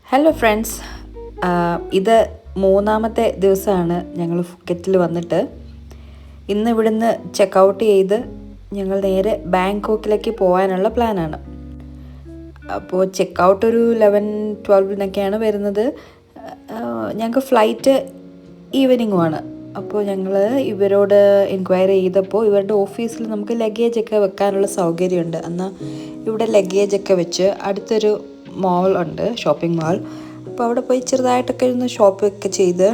Hello friends, ഇത് മൂന്നാമത്തെ ദിവസമാണ് ഞങ്ങൾ ഫുക്കറ്റിൽ വന്നിട്ട്. ഇന്ന് ഇവിടുന്ന് ചെക്കൗട്ട് ചെയ്ത് ഞങ്ങൾ നേരെ ബാങ്കോക്കിലേക്ക് പോകാനുള്ള പ്ലാനാണ്. അപ്പോൾ ചെക്കൗട്ട് ഒരു 11-12 വരുന്നത്. ഞങ്ങൾക്ക് ഫ്ലൈറ്റ് ഈവനിങ്ങുമാണ്. അപ്പോൾ ഞങ്ങൾ ഇവരോട് എൻക്വയറി ചെയ്തപ്പോൾ ഇവരുടെ ഓഫീസിൽ നമുക്ക് ലഗേജൊക്കെ വെക്കാനുള്ള സൗകര്യമുണ്ട്. എന്നാൽ ഇവിടെ ലഗേജൊക്കെ വെച്ച് അടുത്തൊരു മോൾ ഉണ്ട്, ഷോപ്പിംഗ് മാൾ. അപ്പോൾ അവിടെ പോയി ചെറുതായിട്ടൊക്കെ ഒന്ന് ഷോപ്പൊക്കെ ചെയ്ത്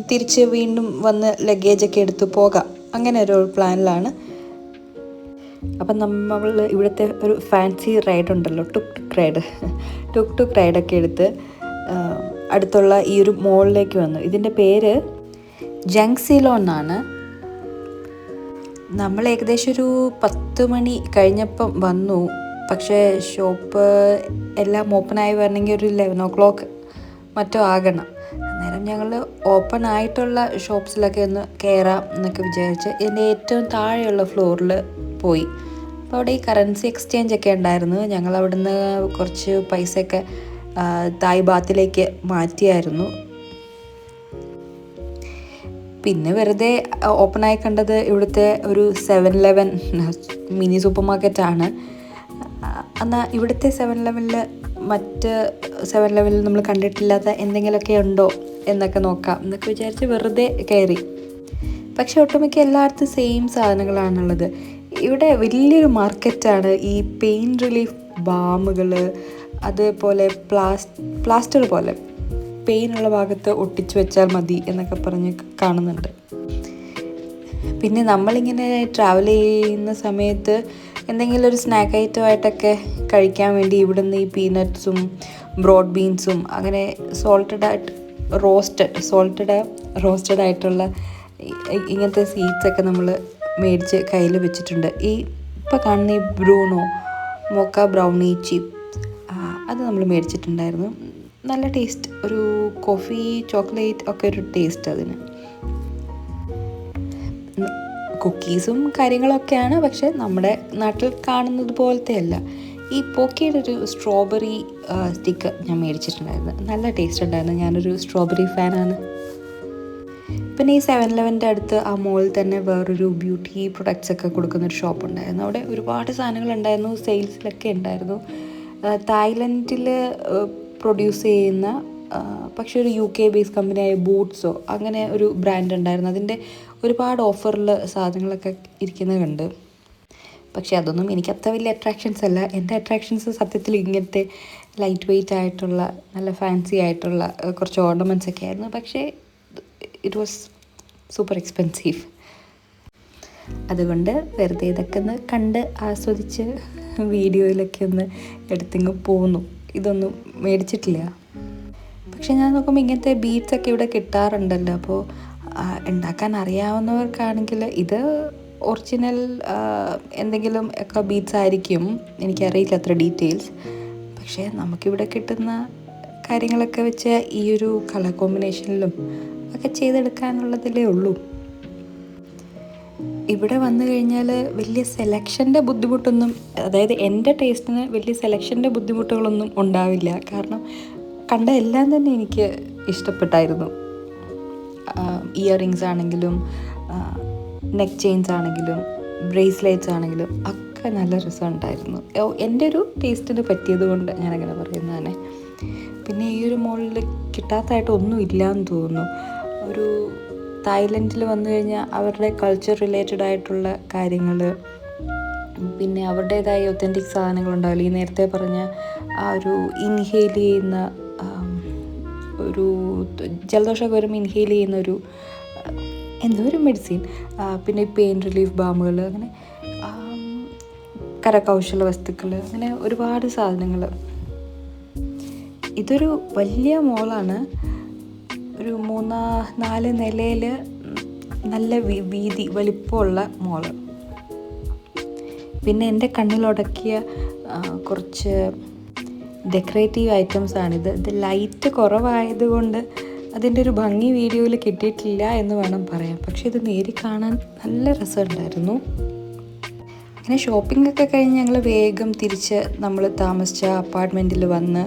തിരിച്ച് വീണ്ടും വന്ന് ലഗേജൊക്കെ എടുത്ത് പോകാം, അങ്ങനെ ഒരു പ്ലാനിലാണ്. അപ്പം നമ്മൾ ഇവിടുത്തെ ഒരു ഫാൻസി റൈഡ് ഉണ്ടല്ലോ, ടുക് ടുക് റൈഡൊക്കെ എടുത്ത് അടുത്തുള്ള ഈ ഒരു മോളിലേക്ക് വന്നു. ഇതിൻ്റെ പേര് ജങ്സിലോ എന്നാണ്. നമ്മൾ ഏകദേശം ഒരു 10 മണി കഴിഞ്ഞപ്പം വന്നു. പക്ഷേ ഷോപ്പ് എല്ലാം ഓപ്പണായി വരണമെങ്കിൽ ഒരു 11 മറ്റോ ആകണം. അന്നേരം ഞങ്ങൾ ഓപ്പൺ ആയിട്ടുള്ള ഷോപ്സിലൊക്കെ ഒന്ന് കയറാം എന്നൊക്കെ വിചാരിച്ച് ഇതിൻ്റെ ഏറ്റവും താഴെയുള്ള ഫ്ലോറിൽ പോയി. അപ്പോൾ അവിടെ ഈ കറൻസി എക്സ്ചേഞ്ച് ഒക്കെ ഉണ്ടായിരുന്നു. ഞങ്ങൾ അവിടുന്ന് കുറച്ച് പൈസയൊക്കെ തായ് ബാത്തിലേക്ക് മാറ്റിയായിരുന്നു. പിന്നെ വെറുതെ ഓപ്പണായി കണ്ടത് ഇവിടുത്തെ ഒരു 7-Eleven മിനി സൂപ്പർ മാർക്കറ്റാണ്. എന്നാൽ ഇവിടുത്തെ 7-Elevenൽ മറ്റ് 7-Elevenൽ നമ്മൾ കണ്ടിട്ടില്ലാത്ത എന്തെങ്കിലുമൊക്കെ ഉണ്ടോ എന്നൊക്കെ നോക്കാം എന്നൊക്കെ വിചാരിച്ച് വെറുതെ കയറി. പക്ഷേ ഒട്ടുമിക്ക എല്ലായിടത്തും സെയിം സാധനങ്ങളാണുള്ളത്. ഇവിടെ വലിയൊരു മാർക്കറ്റാണ്. ഈ പെയിൻ റിലീഫ് ബാമുകൾ, അതേപോലെ പ്ലാസ്റ്റർ പോലെ പെയിനുള്ള ഭാഗത്ത് ഒട്ടിച്ചു വെച്ചാൽ മതി എന്നൊക്കെ പറഞ്ഞ് കാണുന്നുണ്ട്. പിന്നെ നമ്മളിങ്ങനെ ട്രാവൽ ചെയ്യുന്ന സമയത്ത് എന്തെങ്കിലും ഒരു സ്നാക്ക് ഐറ്റമായിട്ടൊക്കെ കഴിക്കാൻ വേണ്ടി ഇവിടുന്ന് ഈ പീനട്ട്സും ബ്രോഡ് ബീൻസും അങ്ങനെ റോസ്റ്റഡ് ആയിട്ടുള്ള ഇങ്ങനത്തെ സീഡ്സൊക്കെ നമ്മൾ മേടിച്ച് കയ്യിൽ വെച്ചിട്ടുണ്ട്. ഇപ്പോൾ കാണുന്ന ഈ ബ്രൂണോ മോക്ക ബ്രൗണി ചിപ്പ്, അത് നമ്മൾ മേടിച്ചിട്ടുണ്ടായിരുന്നു. നല്ല ടേസ്റ്റ്, ഒരു കോഫി ചോക്ലേറ്റ് ഒക്കെ ഒരു ടേസ്റ്റ് അതിന്. കുക്കീസും കാര്യങ്ങളൊക്കെയാണ്, പക്ഷെ നമ്മുടെ നാട്ടിൽ കാണുന്നത് പോലത്തെ അല്ല. ഈ പോക്കിയുടെ ഒരു സ്ട്രോബെറി സ്റ്റിക്ക് ഞാൻ മേടിച്ചിട്ടുണ്ടായിരുന്നു. നല്ല ടേസ്റ്റ് ഉണ്ടായിരുന്നു. ഞാനൊരു സ്ട്രോബെറി ഫാനാണ്. പിന്നെ ഈ 7-Elevenൻ്റെ അടുത്ത് ആ മോളിൽ തന്നെ വേറൊരു ബ്യൂട്ടി പ്രൊഡക്ട്സ് ഒക്കെ കൊടുക്കുന്നൊരു ഷോപ്പ് ഉണ്ടായിരുന്നു. അവിടെ ഒരുപാട് സാധനങ്ങളുണ്ടായിരുന്നു, സെയിൽസിലൊക്കെ ഉണ്ടായിരുന്നു. തായ്ലൻഡിൽ പ്രൊഡ്യൂസ് ചെയ്യുന്ന പക്ഷേ ഒരു UK ബേസ് കമ്പനിയായ ബൂട്ട്സോ അങ്ങനെ ഒരു ബ്രാൻഡ് ഉണ്ടായിരുന്നു. അതിൻ്റെ ഒരുപാട് ഓഫറിൽ സാധനങ്ങളൊക്കെ ഇരിക്കുന്നത് കണ്ട്. പക്ഷേ അതൊന്നും എനിക്ക് അത്ര വലിയ അട്രാക്ഷൻസ് അല്ല. എൻ്റെ അട്രാക്ഷൻസ് സത്യത്തിൽ ഇങ്ങനത്തെ ലൈറ്റ് വെയ്റ്റ് ആയിട്ടുള്ള നല്ല ഫാൻസി ആയിട്ടുള്ള കുറച്ച് ഓർണമെൻറ്റ്സ് ഒക്കെ ആയിരുന്നു. പക്ഷേ ഇറ്റ് വാസ് സൂപ്പർ എക്സ്പെൻസീവ്. അതുകൊണ്ട് വെറുതെ ഇതൊക്കെ ഒന്ന് കണ്ട് ആസ്വദിച്ച് വീഡിയോയിലൊക്കെ ഒന്ന് എടുത്തിങ്ങ് പോന്നു. ഇതൊന്നും മേടിച്ചിട്ടില്ല. പക്ഷെ ഞാൻ നോക്കുമ്പോൾ ഇങ്ങനത്തെ ബീഡ്സൊക്കെ ഇവിടെ കിട്ടാറുണ്ടല്ലോ. അപ്പോൾ ഉണ്ടാക്കാൻ അറിയാവുന്നവർക്കാണെങ്കിൽ ഇത് ഒറിജിനൽ എന്തെങ്കിലും ഒക്കെ ബീഡ്സ് ആയിരിക്കും. എനിക്കറിയില്ല അത്ര ഡീറ്റെയിൽസ്. പക്ഷേ നമുക്കിവിടെ കിട്ടുന്ന കാര്യങ്ങളൊക്കെ വെച്ച് ഈ ഒരു കളർ കോമ്പിനേഷനിലും ഒക്കെ ചെയ്തെടുക്കാനുള്ളതിലേ ഉള്ളൂ. ഇവിടെ വന്നു കഴിഞ്ഞാൽ വലിയ സെലക്ഷൻ്റെ ബുദ്ധിമുട്ടൊന്നും, അതായത് എൻ്റെ ടേസ്റ്റിന് വലിയ സെലക്ഷൻ്റെ ബുദ്ധിമുട്ടുകളൊന്നും ഉണ്ടാവില്ല. കാരണം കണ്ട എല്ലാം തന്നെ എനിക്ക് ഇഷ്ടപ്പെട്ടായിരുന്നു. ഇയർ റിങ്സ് ആണെങ്കിലും നെക്ക് ചെയിൻസ് ആണെങ്കിലും ബ്രേസ്ലെറ്റ്സ് ആണെങ്കിലും ഒക്കെ നല്ല രസമുണ്ടായിരുന്നു. എൻ്റെ ഒരു ടേസ്റ്റിന് പറ്റിയത് കൊണ്ട് ഞാനങ്ങനെ പറയുന്നതാണ്. പിന്നെ ഈ ഒരു മോളിൽ കിട്ടാത്തതായിട്ട് ഒന്നും ഇല്ലയെന്ന് തോന്നുന്നു. ഒരു തായ്ലൻഡിൽ വന്നു കഴിഞ്ഞാൽ അവരുടെ കൾച്ചർ റിലേറ്റഡ് ആയിട്ടുള്ള കാര്യങ്ങൾ, പിന്നെ അവരുടേതായ ഒത്തൻറ്റിക് സാധനങ്ങളുണ്ടാവില്ല. ഈ നേരത്തെ പറഞ്ഞ ആ ഒരു ഇൻഹെയിൽ ചെയ്യുന്ന ഒരു ജലദോഷമൊക്കെ വരുമ്പോൾ ഇൻഹെയിൽ ചെയ്യുന്ന ഒരു മെഡിസിൻ, പിന്നെ പെയിൻ റിലീഫ് ബാമുകൾ, അങ്ങനെ കരകൗശല വസ്തുക്കൾ, അങ്ങനെ ഒരുപാട് സാധനങ്ങൾ. ഇതൊരു വലിയ മോളാണ്. ഒരു 3-4 നിലയിൽ നല്ല വീതി വലിപ്പമുള്ള മോള്. പിന്നെ എൻ്റെ കണ്ണിലുടക്കിയ കുറച്ച് ഡെക്കറേറ്റീവ് ഐറ്റംസാണിത്. ഇത് ലൈറ്റ് കുറവായതുകൊണ്ട് അതിൻ്റെ ഒരു ഭംഗി വീഡിയോയിൽ കിട്ടിയിട്ടില്ല എന്ന് വേണം പറയാൻ. പക്ഷേ ഇത് നേരി കാണാൻ നല്ല രസമുണ്ടായിരുന്നു. അങ്ങനെ ഷോപ്പിംഗ് ഒക്കെ കഴിഞ്ഞ് ഞങ്ങൾ വേഗം തിരിച്ച് നമ്മൾ താമസിച്ച അപ്പാർട്ട്മെൻറ്റിൽ വന്ന്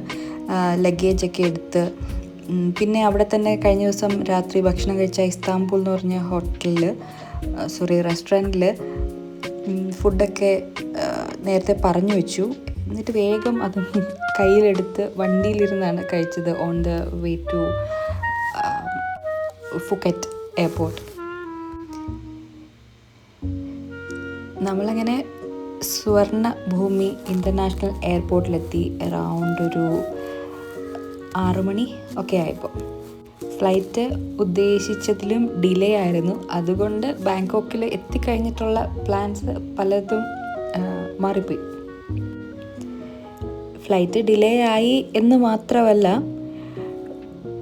ലഗേജൊക്കെ എടുത്ത് പിന്നെ അവിടെ തന്നെ കഴിഞ്ഞ ദിവസം രാത്രി ഭക്ഷണം കഴിച്ച ഇസ്താംബുൾ എന്ന് പറഞ്ഞ റെസ്റ്റോറൻറ്റിൽ ഫുഡൊക്കെ നേരത്തെ പറഞ്ഞു വെച്ചു. എന്നിട്ട് വേഗം അത് കയ്യിലെടുത്ത് വണ്ടിയിലിരുന്നാണ് കഴിച്ചത് on the way to Phuket airport. നമ്മളങ്ങനെ സുവർണ ഭൂമി ഇൻ്റർനാഷണൽ എയർപോർട്ടിലെത്തി അറൗണ്ട് ഒരു 6 മണി ഒക്കെ ആയപ്പോൾ. ഫ്ലൈറ്റ് ഉദ്ദേശിച്ചതിലും ഡിലേ ആയിരുന്നു. അതുകൊണ്ട് ബാങ്കോക്കിൽ എത്തിക്കഴിഞ്ഞിട്ടുള്ള പ്ലാൻസ് പലതും മാറിപ്പോയി. ഫ്ലൈറ്റ് ഡിലേ ആയി എന്ന് മാത്രമല്ല,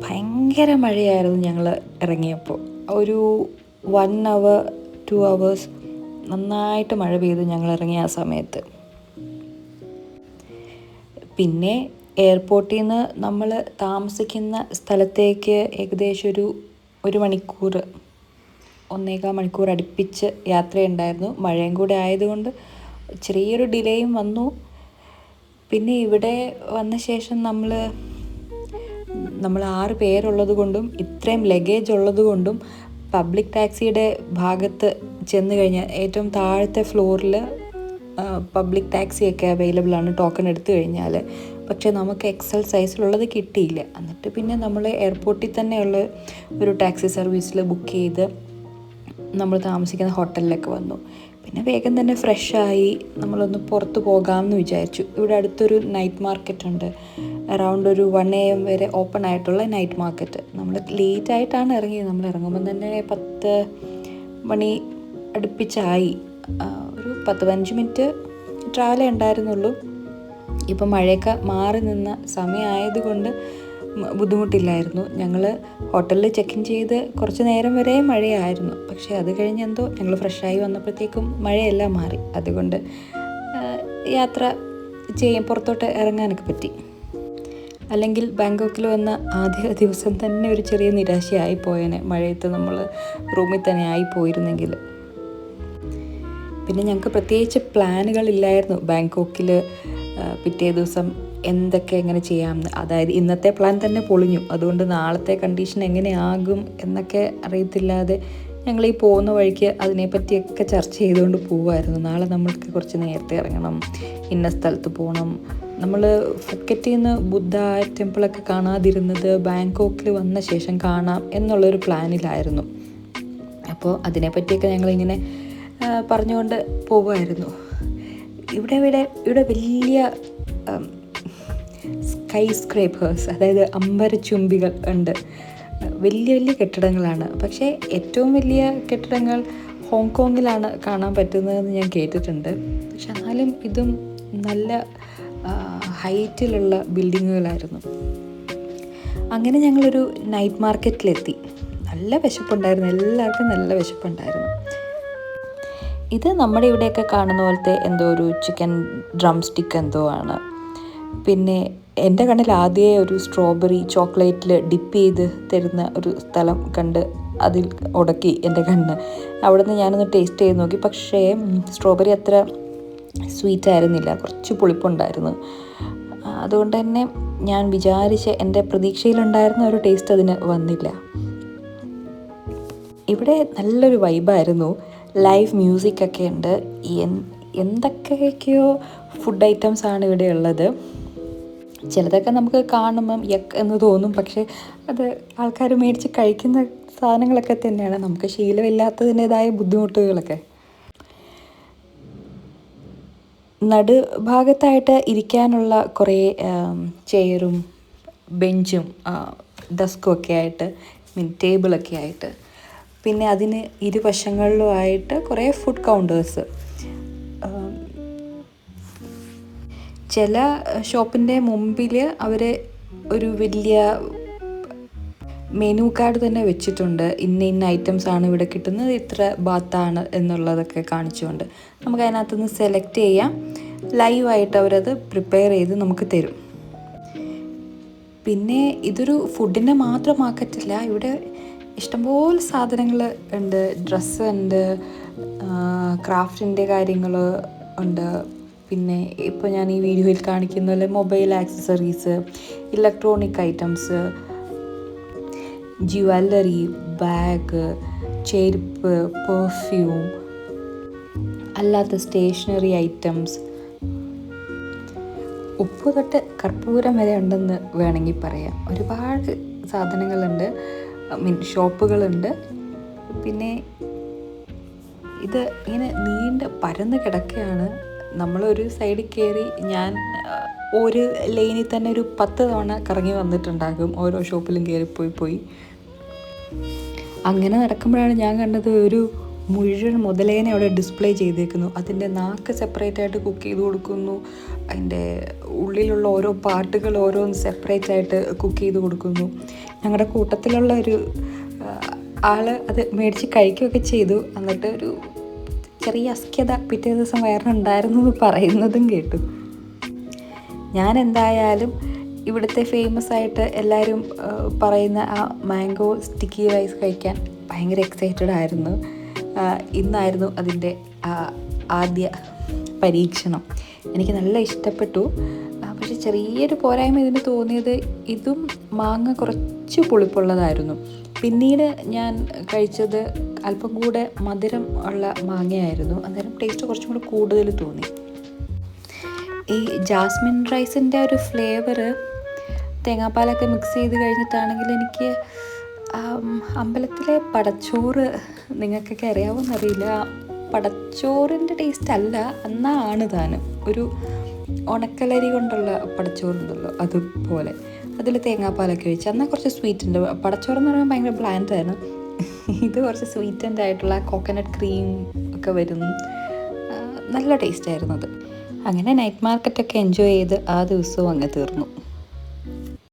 ഭയങ്കര മഴയായിരുന്നു ഞങ്ങൾ ഇറങ്ങിയപ്പോൾ. ഒരു 1 hour 2 hours നന്നായിട്ട് മഴ പെയ്തു ഞങ്ങൾ ഇറങ്ങിയ ആ സമയത്ത്. പിന്നെ എയർപോർട്ടിൽ നിന്ന് നമ്മൾ താമസിക്കുന്ന സ്ഥലത്തേക്ക് ഏകദേശം ഒരു മണിക്കൂർ 1.25 മണിക്കൂർ അടുപ്പിച്ച് യാത്രയുണ്ടായിരുന്നു. മഴയും കൂടെ ആയതുകൊണ്ട് ചെറിയൊരു ഡിലേയും വന്നു. പിന്നെ ഇവിടെ വന്ന ശേഷം നമ്മൾ 6 പേരുള്ളത് കൊണ്ടും ഇത്രയും ലഗേജ് ഉള്ളത് കൊണ്ടും പബ്ലിക് ടാക്സിയുടെ ഭാഗത്ത് ചെന്ന് കഴിഞ്ഞാൽ ഏറ്റവും താഴത്തെ ഫ്ലോറിൽ പബ്ലിക് ടാക്സിയൊക്കെ അവൈലബിൾ ആണ് ടോക്കൺ എടുത്തു കഴിഞ്ഞാൽ. പക്ഷേ നമുക്ക് XL സൈസിലുള്ളത് കിട്ടിയില്ല. എന്നിട്ട് പിന്നെ നമ്മൾ എയർപോർട്ടിൽ തന്നെയുള്ള ഒരു ടാക്സി സർവീസിൽ ബുക്ക് ചെയ്ത് നമ്മൾ താമസിക്കുന്ന ഹോട്ടലിലൊക്കെ വന്നു. പിന്നെ വേഗം തന്നെ ഫ്രഷായി നമ്മളൊന്ന് പുറത്ത് പോകാമെന്ന് വിചാരിച്ചു. ഇവിടെ അടുത്തൊരു നൈറ്റ് മാർക്കറ്റ് ഉണ്ട്. അറൗണ്ട് ഒരു 1 AM വരെ ഓപ്പൺ ആയിട്ടുള്ള നൈറ്റ് മാർക്കറ്റ്. നമ്മൾ ലേറ്റായിട്ടാണ് ഇറങ്ങിയത്. നമ്മൾ ഇറങ്ങുമ്പോൾ തന്നെ 10 മണി അടുപ്പിച്ചായി. ഒരു 10-15 മിനിറ്റ് ട്രാവലേ ഉണ്ടായിരുന്നുള്ളൂ. ഇപ്പം മഴയൊക്കെ മാറി നിന്ന സമയമായതുകൊണ്ട് ബുദ്ധിമുട്ടില്ലായിരുന്നു. ഞങ്ങൾ ഹോട്ടലിൽ ചെക്ക് ഇൻ ചെയ്ത് കുറച്ച് നേരം വരെ മഴയായിരുന്നു. പക്ഷേ അത് കഴിഞ്ഞ് ഞങ്ങൾ ഫ്രഷായി വന്നപ്പോഴത്തേക്കും മഴയെല്ലാം മാറി. അതുകൊണ്ട് യാത്ര പുറത്തോട്ട് ഇറങ്ങാനൊക്കെ പറ്റി. അല്ലെങ്കിൽ ബാങ്കോക്കിൽ വന്ന ആദ്യ ദിവസം തന്നെ ഒരു ചെറിയ നിരാശയായി പോയേനെ. മഴയത്ത് നമ്മൾ റൂമിൽ തന്നെ ആയിപ്പോയിരുന്നെങ്കിൽ. പിന്നെ ഞങ്ങൾക്ക് പ്രത്യേകിച്ച് പ്ലാനുകളില്ലായിരുന്നു ബാങ്കോക്കിൽ പിറ്റേ ദിവസം എന്തൊക്കെ എങ്ങനെ ചെയ്യാമെന്ന്. അതായത് ഇന്നത്തെ പ്ലാൻ തന്നെ പൊളിഞ്ഞു. അതുകൊണ്ട് നാളത്തെ കണ്ടീഷൻ എങ്ങനെയാകും എന്നൊക്കെ അറിയത്തില്ലാതെ ഞങ്ങൾ ഈ പോകുന്ന വഴിക്ക് അതിനെപ്പറ്റിയൊക്കെ ചർച്ച ചെയ്തുകൊണ്ട് പോവുമായിരുന്നു. നാളെ നമ്മൾക്ക് കുറച്ച് നേരത്തെ ഇറങ്ങണം, ഇന്ന സ്ഥലത്ത് പോകണം. നമ്മൾ ഫുക്കറ്റിൽ നിന്ന് ബുദ്ധ ടെമ്പിളൊക്കെ കാണാതിരുന്നത് ബാങ്കോക്കിൽ വന്ന ശേഷം കാണാം എന്നുള്ളൊരു പ്ലാനിലായിരുന്നു. അപ്പോൾ അതിനെപ്പറ്റിയൊക്കെ ഞങ്ങളിങ്ങനെ പറഞ്ഞുകൊണ്ട് പോവുമായിരുന്നു. ഇവിടെ വലിയ സ്കൈ സ്ക്രേപ്പേഴ്സ്, അതായത് അമ്പരച്ചുംബികൾ ഉണ്ട്. വലിയ വലിയ കെട്ടിടങ്ങളാണ്. പക്ഷേ ഏറ്റവും വലിയ കെട്ടിടങ്ങൾ ഹോങ്കോങ്ങിലാണ് കാണാൻ പറ്റുന്നതെന്ന് ഞാൻ കേട്ടിട്ടുണ്ട്. പക്ഷെ എന്നാലും ഇതും നല്ല ഹൈറ്റിലുള്ള ബിൽഡിങ്ങുകളായിരുന്നു. അങ്ങനെ ഞങ്ങളൊരു നൈറ്റ് മാർക്കറ്റിലെത്തി. നല്ല വിശപ്പുണ്ടായിരുന്നു, എല്ലാവർക്കും നല്ല വിശപ്പുണ്ടായിരുന്നു. ഇത് നമ്മുടെ ഇവിടെയൊക്കെ കാണുന്ന പോലത്തെ എന്തോ ഒരു ചിക്കൻ ഡ്രം സ്റ്റിക്ക് എന്തോ ആണ്. പിന്നെ എൻ്റെ കണ്ണിൽ ആദ്യമേ ഒരു സ്ട്രോബെറി ചോക്ലേറ്റിൽ ഡിപ്പ് ചെയ്ത് തരുന്ന ഒരു സ്ഥലം കണ്ട് അതിൽ ഉടക്കി എൻ്റെ കണ്ണ്. അവിടെ നിന്ന് ഞാനൊന്ന് ടേസ്റ്റ് ചെയ്ത് നോക്കി. പക്ഷേ സ്ട്രോബെറി അത്ര സ്വീറ്റ് ആയിരുന്നില്ല, കുറച്ച് പുളിപ്പുണ്ടായിരുന്നു. അതുകൊണ്ട് തന്നെ ഞാൻ വിചാരിച്ച എൻ്റെ പ്രതീക്ഷയിലുണ്ടായിരുന്ന ഒരു ടേസ്റ്റ് അതിന് വന്നില്ല. ഇവിടെ നല്ലൊരു വൈബായിരുന്നു. ലൈവ് മ്യൂസിക്കൊക്കെ ഉണ്ട്. എന്തൊക്കെയൊക്കെയോ ഫുഡ് ഐറ്റംസാണ് ഇവിടെ ഉള്ളത്. ചിലതൊക്കെ നമുക്ക് കാണുമ്പം എന്ന് തോന്നും. പക്ഷേ അത് ആൾക്കാർ മേടിച്ച് കഴിക്കുന്ന സാധനങ്ങളൊക്കെ തന്നെയാണ്. നമുക്ക് ശീലമില്ലാത്തതിൻ്റെതായ ബുദ്ധിമുട്ടുകളൊക്കെ. നടുഭാഗത്തായിട്ട് ഇരിക്കാനുള്ള കുറേ ചെയറും ബെഞ്ചും ഡെസ്കും ഒക്കെ ആയിട്ട്, ടേബിളൊക്കെ ആയിട്ട്, പിന്നെ അതിന് ഇരുവശങ്ങളിലുമായിട്ട് കുറേ ഫുഡ് കൗണ്ടേഴ്സ്. ചില ഷോപ്പിൻ്റെ മുമ്പിൽ അവർ ഒരു വലിയ മെനു കാർഡ് തന്നെ വെച്ചിട്ടുണ്ട്. ഇന്ന ഐറ്റംസ് ആണ് ഇവിടെ കിട്ടുന്നത്, ഇത്ര ബാത്താണ് എന്നുള്ളതൊക്കെ കാണിച്ചുകൊണ്ട് നമുക്ക് അതിനകത്തുനിന്ന് സെലക്ട് ചെയ്യാം. ലൈവായിട്ട് അവരത് പ്രിപ്പയർ ചെയ്ത് നമുക്ക് തരും. പിന്നെ ഇതൊരു ഫുഡിൻ്റെ മാത്രം മാർക്കറ്റല്ല. ഇവിടെ ഇഷ്ടംപോലെ സാധനങ്ങൾ ഉണ്ട്. ഡ്രസ്സ് ഉണ്ട്, ക്രാഫ്റ്റിൻ്റെ കാര്യങ്ങൾ ഉണ്ട്, പിന്നെ ഇപ്പോൾ ഞാൻ ഈ വീഡിയോയിൽ കാണിക്കുന്ന പോലെ mobile accessories, electronic items, jewellery, bag, ചെരുപ്പ്, പെർഫ്യൂം, അല്ലാത്ത സ്റ്റേഷനറി ഐറ്റംസ്, ഉപ്പ് തൊട്ട് കർപ്പൂരം വരെ ഉണ്ടെന്ന് വേണമെങ്കിൽ പറയാം. ഒരുപാട് സാധനങ്ങളുണ്ട്, ഷോപ്പുകളുണ്ട്. പിന്നെ ഇത് ഇങ്ങനെ നീണ്ട് പരന്ന് കിടക്കുകയാണ്. നമ്മളൊരു സൈഡിൽ കയറി ഞാൻ ഒരു ലൈനിൽ തന്നെ ഒരു 10 തവണ കറങ്ങി വന്നിട്ടുണ്ടാകും, ഓരോ ഷോപ്പിലും കയറിപ്പോയി. അങ്ങനെ നടക്കുമ്പോഴാണ് ഞാൻ കണ്ടത് ഒരു മുഴുവൻ മുതലേനെ അവിടെ ഡിസ്പ്ലേ ചെയ്തേക്കുന്നു. അതിൻ്റെ നാക്ക് സെപ്പറേറ്റ് ആയിട്ട് കുക്ക് ചെയ്ത് കൊടുക്കുന്നു, അതിൻ്റെ ഉള്ളിലുള്ള ഓരോ പാർട്ടുകൾ ഓരോന്ന് സെപ്പറേറ്റ് ആയിട്ട് കുക്ക് ചെയ്ത് കൊടുക്കുന്നു. ഞങ്ങളുടെ കൂട്ടത്തിലുള്ള ഒരു ആൾ അത് മേടിച്ച് കഴിക്കുകയൊക്കെ ചെയ്തു. എന്നിട്ട് ഒരു ചെറിയ അസ്ക്യത പിറ്റേ ദിവസം വയറിനുണ്ടായിരുന്നു എന്ന് പറയുന്നതും കേട്ടു. ഞാൻ എന്തായാലും ഇവിടുത്തെ ഫേമസ് ആയിട്ട് എല്ലാവരും പറയുന്ന ആ മാംഗോ സ്റ്റിക്കി റൈസ് കഴിക്കാൻ ഭയങ്കര എക്സൈറ്റഡ് ആയിരുന്നു. ഇന്നായിരുന്നു അതിൻ്റെ ആദ്യ പരീക്ഷണം. എനിക്ക് നല്ല ഇഷ്ടപ്പെട്ടു. പക്ഷെ ചെറിയൊരു പോരായ്മ ഇതിന് തോന്നിയത് ഇതും മാങ്ങ കുറച്ച് പുളിപ്പുള്ളതായിരുന്നു. പിന്നീട് ഞാൻ കഴിച്ചത് അല്പം കൂടെ മധുരം ഉള്ള മാങ്ങയായിരുന്നു. അന്നേരം ടേസ്റ്റ് കുറച്ചും കൂടെ കൂടുതൽ തോന്നി. ഈ ജാസ്മിൻ റൈസിൻ്റെ ഒരു ഫ്ലേവർ തേങ്ങാപ്പാലൊക്കെ മിക്സ് ചെയ്ത് കഴിഞ്ഞിട്ടാണെങ്കിൽ എനിക്ക് അമ്പലത്തിലെ പടച്ചോറ് നിങ്ങൾക്കൊക്കെ അറിയാവുമെന്നറിയില്ല, പടച്ചോറിൻ്റെ ടേസ്റ്റ് അല്ല എന്നാണ് താനും. ഒരു ഉണക്കലരി കൊണ്ടുള്ള പടച്ചോറുണ്ടല്ലോ, അതുപോലെ അതിൽ തേങ്ങാപ്പാലൊക്കെ ഒഴിച്ച് എന്നാൽ കുറച്ച് സ്വീറ്റുണ്ട്. പടച്ചോറെന്ന് പറയുമ്പോൾ ഭയങ്കര ബ്ലാൻഡാണ്. ഇത് കുറച്ച് സ്വീറ്റൻഡ് ആയിട്ടുള്ള കോക്കനട്ട് ക്രീം ഒക്കെ വരുന്നു. നല്ല ടേസ്റ്റായിരുന്നു അത്. അങ്ങനെ നൈറ്റ് മാർക്കറ്റൊക്കെ എൻജോയ് ചെയ്ത് ആ ദിവസവും അങ്ങ് തീർന്നു.